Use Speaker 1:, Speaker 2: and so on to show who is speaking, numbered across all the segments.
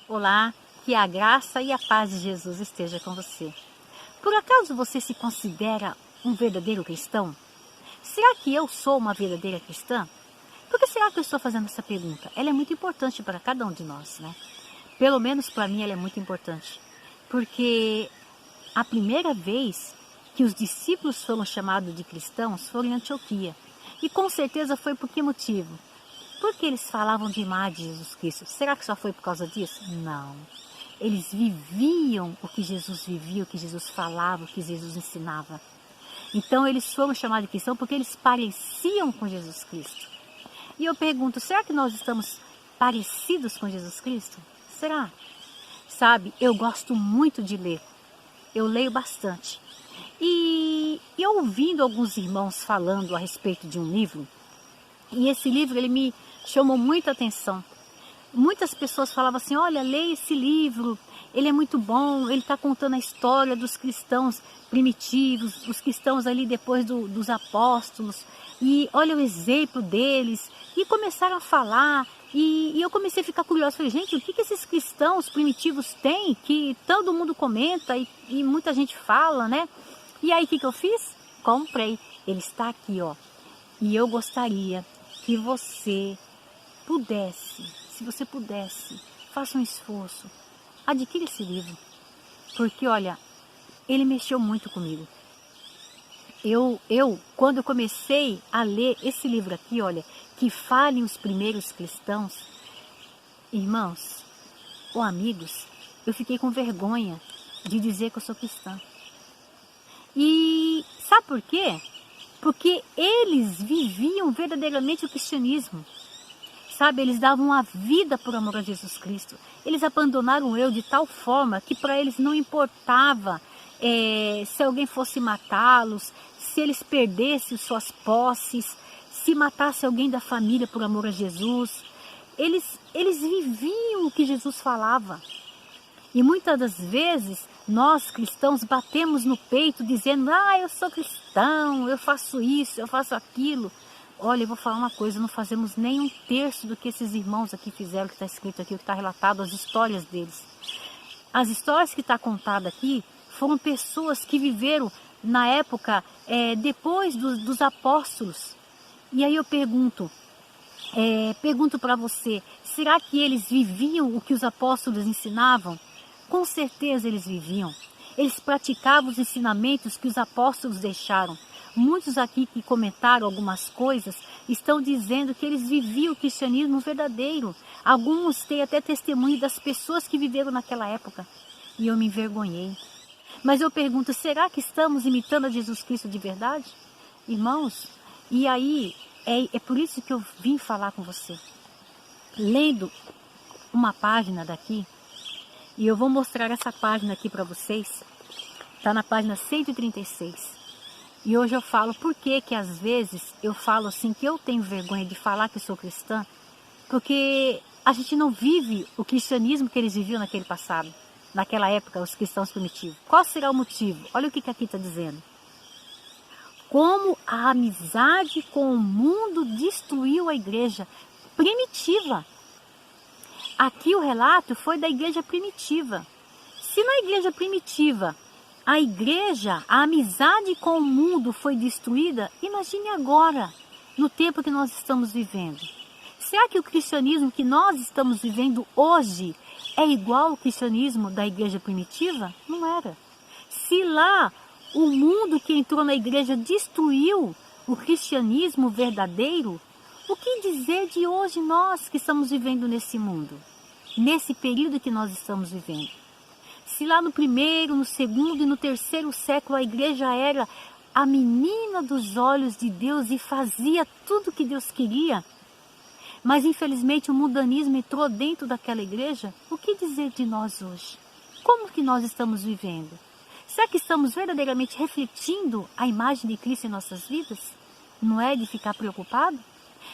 Speaker 1: Olá, que a graça e a paz de Jesus esteja com você. Por acaso você se considera um verdadeiro cristão? Será que eu sou uma verdadeira cristã? Por que será que eu estou fazendo essa pergunta? Ela é muito importante para cada um de nós, né? Pelo menos para mim ela é muito importante. Porque a primeira vez que os discípulos foram chamados de cristãos foi em Antioquia. E com certeza foi por que motivo? Porque eles falavam demais de Jesus Cristo. Será que só foi por causa disso? Não. Eles viviam o que Jesus vivia, o que Jesus falava, o que Jesus ensinava. Então eles foram chamados de cristãos porque eles pareciam com Jesus Cristo. E eu pergunto, será que nós estamos parecidos com Jesus Cristo? Será? Sabe, eu gosto muito de ler. Eu leio bastante. E ouvindo alguns irmãos falando a respeito de um livro, e esse livro ele me chamou muita atenção. Muitas pessoas falavam assim, olha, leia esse livro, ele é muito bom, ele está contando a história dos cristãos primitivos, os cristãos ali depois dos apóstolos, e olha o exemplo deles, e começaram a falar, e eu comecei a ficar curiosa, falei, gente, o que esses cristãos primitivos têm, que todo mundo comenta e muita gente fala, né? E aí o que eu fiz? Comprei, ele está aqui, ó, e eu gostaria que você pudesse, se você pudesse, faça um esforço, adquira esse livro, porque olha, ele mexeu muito comigo. Quando eu comecei a ler esse livro aqui, olha, que falem os primeiros cristãos, irmãos ou amigos, eu fiquei com vergonha de dizer que eu sou cristã. E sabe por quê? Porque eles viviam verdadeiramente o cristianismo. Sabe, eles davam a vida por amor a Jesus Cristo. Eles abandonaram eu de tal forma que para eles não importava se alguém fosse matá-los, se eles perdessem suas posses, se matasse alguém da família por amor a Jesus. Eles viviam o que Jesus falava. E muitas das vezes nós cristãos batemos no peito dizendo, eu sou cristão, eu faço isso, eu faço aquilo. Olha, eu vou falar uma coisa, não fazemos nem um terço do que esses irmãos aqui fizeram, que está escrito aqui, o que está relatado, as histórias deles. As histórias que está contada aqui foram pessoas que viveram na época depois dos apóstolos. E aí eu pergunto para você, será que eles viviam o que os apóstolos ensinavam? Com certeza eles viviam. Eles praticavam os ensinamentos que os apóstolos deixaram. Muitos aqui que comentaram algumas coisas estão dizendo que eles viviam o cristianismo verdadeiro. Alguns têm até testemunho das pessoas que viveram naquela época. E eu me envergonhei. Mas eu pergunto, será que estamos imitando a Jesus Cristo de verdade? Irmãos, e aí é por isso que eu vim falar com você. Lendo uma página daqui, e eu vou mostrar essa página aqui para vocês. Está na página 136. E hoje eu falo por que às vezes eu falo assim que eu tenho vergonha de falar que eu sou cristã. Porque a gente não vive o cristianismo que eles viviam naquele passado. Naquela época, os cristãos primitivos. Qual será o motivo? Olha o que aqui está dizendo. Como a amizade com o mundo destruiu a igreja primitiva. Aqui o relato foi da igreja primitiva. Se na igreja primitiva a amizade com o mundo foi destruída, imagine agora, no tempo que nós estamos vivendo. Será que o cristianismo que nós estamos vivendo hoje é igual ao cristianismo da igreja primitiva? Não era. Se lá o mundo que entrou na igreja destruiu o cristianismo verdadeiro, o que dizer de hoje nós que estamos vivendo nesse mundo? Nesse período que nós estamos vivendo. Se lá no primeiro, no segundo e no terceiro século a igreja era a menina dos olhos de Deus e fazia tudo o que Deus queria, mas infelizmente o mundanismo entrou dentro daquela igreja, o que dizer de nós hoje? Como que nós estamos vivendo? Será que estamos verdadeiramente refletindo a imagem de Cristo em nossas vidas? Não é de ficar preocupado?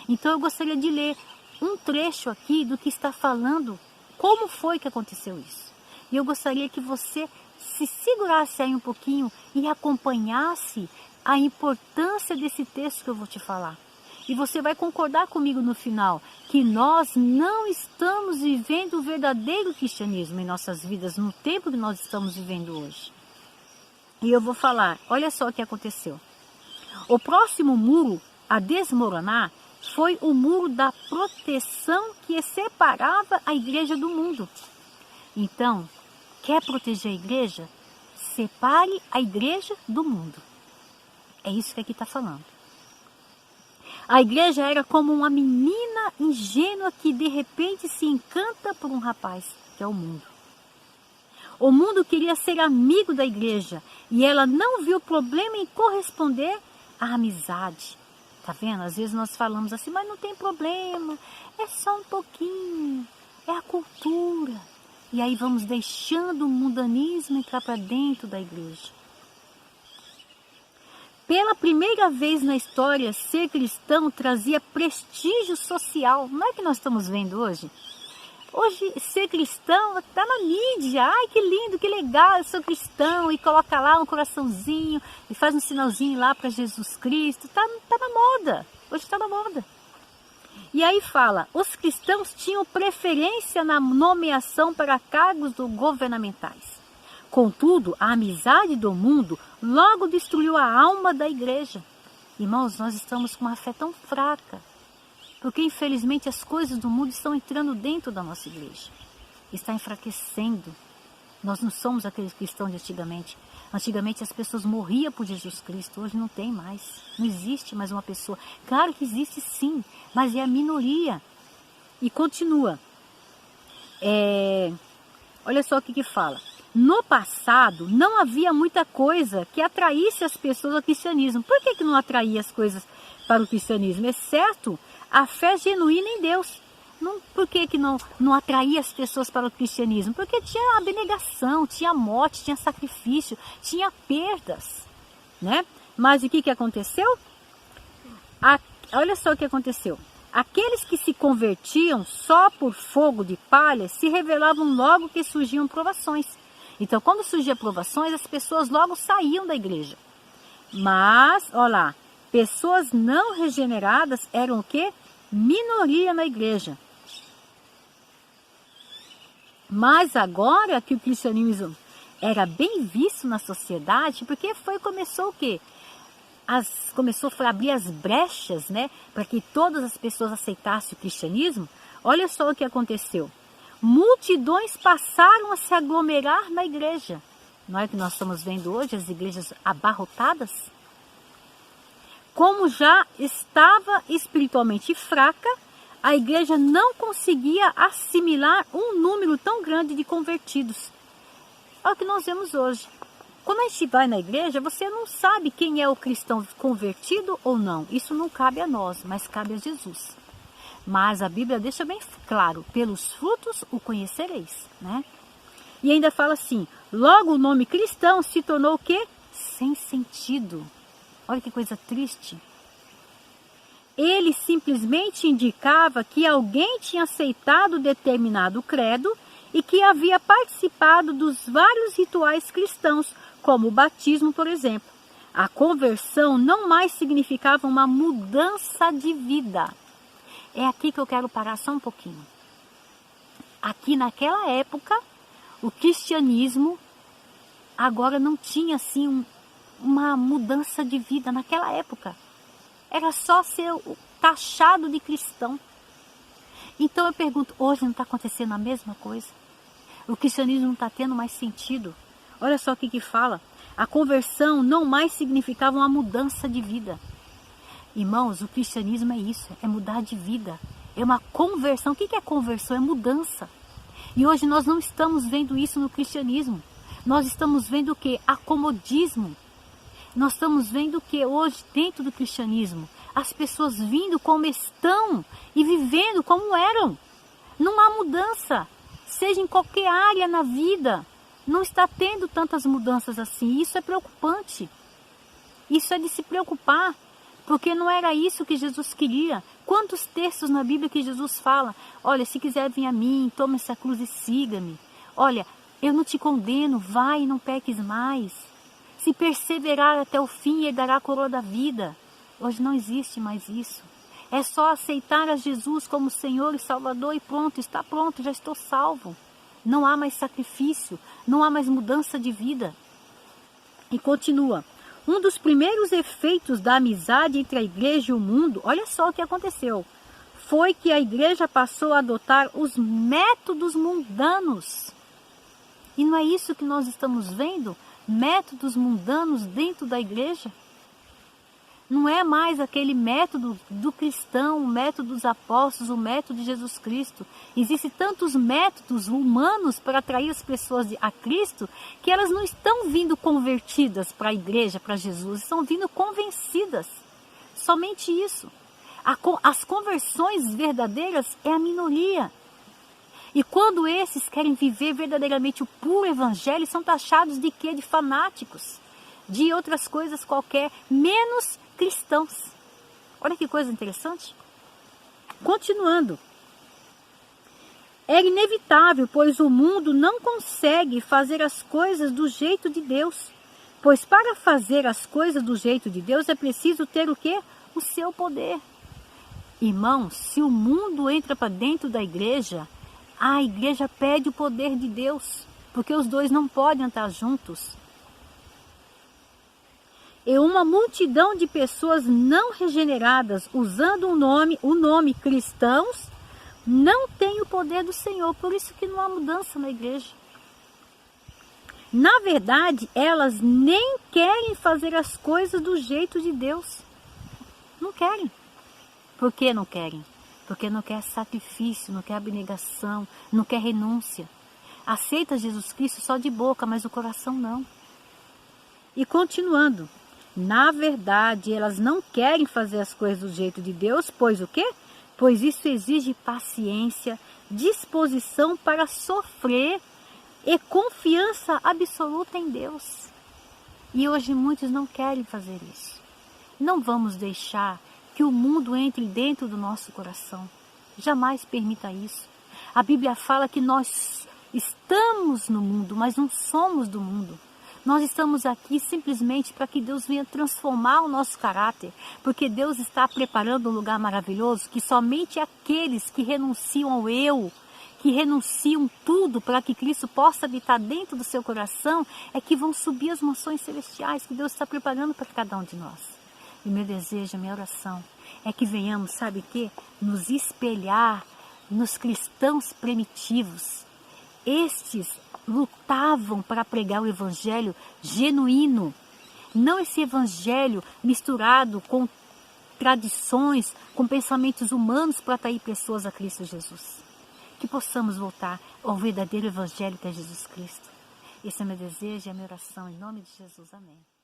Speaker 1: Então eu gostaria de ler um trecho aqui do que está falando, como foi que aconteceu isso. E eu gostaria que você se segurasse aí um pouquinho e acompanhasse a importância desse texto que eu vou te falar. E você vai concordar comigo no final, que nós não estamos vivendo o verdadeiro cristianismo em nossas vidas, no tempo que nós estamos vivendo hoje. E eu vou falar, olha só o que aconteceu. O próximo muro a desmoronar foi o muro da proteção que separava a igreja do mundo. Então, quer proteger a igreja? Separe a igreja do mundo. É isso que aqui está falando. A igreja era como uma menina ingênua que de repente se encanta por um rapaz, que é o mundo. O mundo queria ser amigo da igreja e ela não viu problema em corresponder à amizade. Tá vendo? Às vezes nós falamos assim, mas não tem problema, é só um pouquinho, é a cultura. E aí vamos deixando o mundanismo entrar para dentro da igreja. Pela primeira vez na história, ser cristão trazia prestígio social. Não é o que nós estamos vendo hoje? Hoje, ser cristão está na mídia. Ai, que lindo, que legal, eu sou cristão. E coloca lá um coraçãozinho e faz um sinalzinho lá para Jesus Cristo. Tá na moda. Hoje está na moda. E aí fala, os cristãos tinham preferência na nomeação para cargos governamentais. Contudo, a amizade do mundo logo destruiu a alma da igreja. Irmãos, nós estamos com uma fé tão fraca, porque infelizmente as coisas do mundo estão entrando dentro da nossa igreja. Está enfraquecendo. Nós não somos aqueles cristãos de antigamente. Antigamente as pessoas morriam por Jesus Cristo, hoje não tem mais. Não existe mais uma pessoa. Claro que existe sim, mas é a minoria. E continua. Olha só o que fala. No passado, não havia muita coisa que atraísse as pessoas ao cristianismo. Por que não atraía as coisas para o cristianismo? Exceto a fé genuína em Deus. Por que não atraía as pessoas para o cristianismo? Porque tinha abnegação, tinha morte, tinha sacrifício, tinha perdas, né? Mas o que aconteceu? Olha só o que aconteceu. Aqueles que se convertiam só por fogo de palha se revelavam logo que surgiam provações. Então, quando surgiam provações, as pessoas logo saíam da igreja. Mas, olha lá, pessoas não regeneradas eram o quê? Minoria na igreja. Mas agora que o cristianismo era bem visto na sociedade, porque começou o quê? Começou a abrir as brechas, né, para que todas as pessoas aceitassem o cristianismo. Olha só o que aconteceu. Multidões passaram a se aglomerar na igreja. Não é o que nós estamos vendo hoje, as igrejas abarrotadas? Como já estava espiritualmente fraca, a igreja não conseguia assimilar um número tão grande de convertidos. É o que nós vemos hoje. Quando a gente vai na igreja, você não sabe quem é o cristão convertido ou não. Isso não cabe a nós, mas cabe a Jesus. Mas a Bíblia deixa bem claro, pelos frutos o conhecereis, né? E ainda fala assim, logo o nome cristão se tornou o quê? Sem sentido. Olha que coisa triste. Ele simplesmente indicava que alguém tinha aceitado determinado credo e que havia participado dos vários rituais cristãos, como o batismo, por exemplo. A conversão não mais significava uma mudança de vida. É aqui que eu quero parar só um pouquinho. Aqui naquela época, o cristianismo agora não tinha assim uma mudança de vida naquela época. Era só ser taxado de cristão. Então eu pergunto, hoje não está acontecendo a mesma coisa? O cristianismo não está tendo mais sentido? Olha só o que fala. A conversão não mais significava uma mudança de vida. Irmãos, o cristianismo é isso, é mudar de vida. É uma conversão. O que é conversão? É mudança. E hoje nós não estamos vendo isso no cristianismo. Nós estamos vendo o quê? Acomodismo. Nós estamos vendo o que hoje dentro do cristianismo? As pessoas vindo como estão e vivendo como eram. Não há mudança. Seja em qualquer área na vida. Não está tendo tantas mudanças assim. Isso é preocupante. Isso é de se preocupar. Porque não era isso que Jesus queria. Quantos textos na Bíblia que Jesus fala? Olha, se quiser vir a mim, tome essa cruz e siga-me. Olha, eu não te condeno, vai e não peques mais. Se perseverar até o fim, ele dará a coroa da vida. Hoje não existe mais isso. É só aceitar a Jesus como Senhor e Salvador e pronto, está pronto, já estou salvo. Não há mais sacrifício, não há mais mudança de vida. E continua. Um dos primeiros efeitos da amizade entre a igreja e o mundo, olha só o que aconteceu, foi que a igreja passou a adotar os métodos mundanos. E não é isso que nós estamos vendo? Métodos mundanos dentro da igreja? Não é mais aquele método do cristão, o método dos apóstolos, o método de Jesus Cristo. Existem tantos métodos humanos para atrair as pessoas a Cristo, que elas não estão vindo convertidas para a igreja, para Jesus, estão vindo convencidas. Somente isso. As conversões verdadeiras é a minoria. E quando esses querem viver verdadeiramente o puro evangelho, são taxados de quê? De fanáticos, de outras coisas qualquer, menos cristãos. Olha que coisa interessante. Continuando. É inevitável, pois o mundo não consegue fazer as coisas do jeito de Deus. Pois para fazer as coisas do jeito de Deus é preciso ter o quê? O seu poder. Irmãos, se o mundo entra para dentro da igreja, a igreja pede o poder de Deus, porque os dois não podem estar juntos. E uma multidão de pessoas não regeneradas, usando o nome cristãos, não tem o poder do Senhor. Por isso que não há mudança na igreja. Na verdade, elas nem querem fazer as coisas do jeito de Deus. Não querem. Por que não querem? Porque não quer sacrifício, não quer abnegação, não quer renúncia. Aceita Jesus Cristo só de boca, mas o coração não. E continuando. Na verdade, elas não querem fazer as coisas do jeito de Deus, pois o quê? Pois isso exige paciência, disposição para sofrer e confiança absoluta em Deus. E hoje muitos não querem fazer isso. Não vamos deixar que o mundo entre dentro do nosso coração. Jamais permita isso. A Bíblia fala que nós estamos no mundo, mas não somos do mundo. Nós estamos aqui simplesmente para que Deus venha transformar o nosso caráter, porque Deus está preparando um lugar maravilhoso que somente aqueles que renunciam ao eu, que renunciam tudo para que Cristo possa habitar dentro do seu coração, é que vão subir as mansões celestiais que Deus está preparando para cada um de nós. E meu desejo, minha oração, é que venhamos, sabe o quê? Nos espelhar nos cristãos primitivos. Estes lutavam para pregar o evangelho genuíno, não esse evangelho misturado com tradições, com pensamentos humanos para atrair pessoas a Cristo Jesus. Que possamos voltar ao verdadeiro evangelho que é Jesus Cristo. Esse é meu desejo e a minha oração, em nome de Jesus. Amém.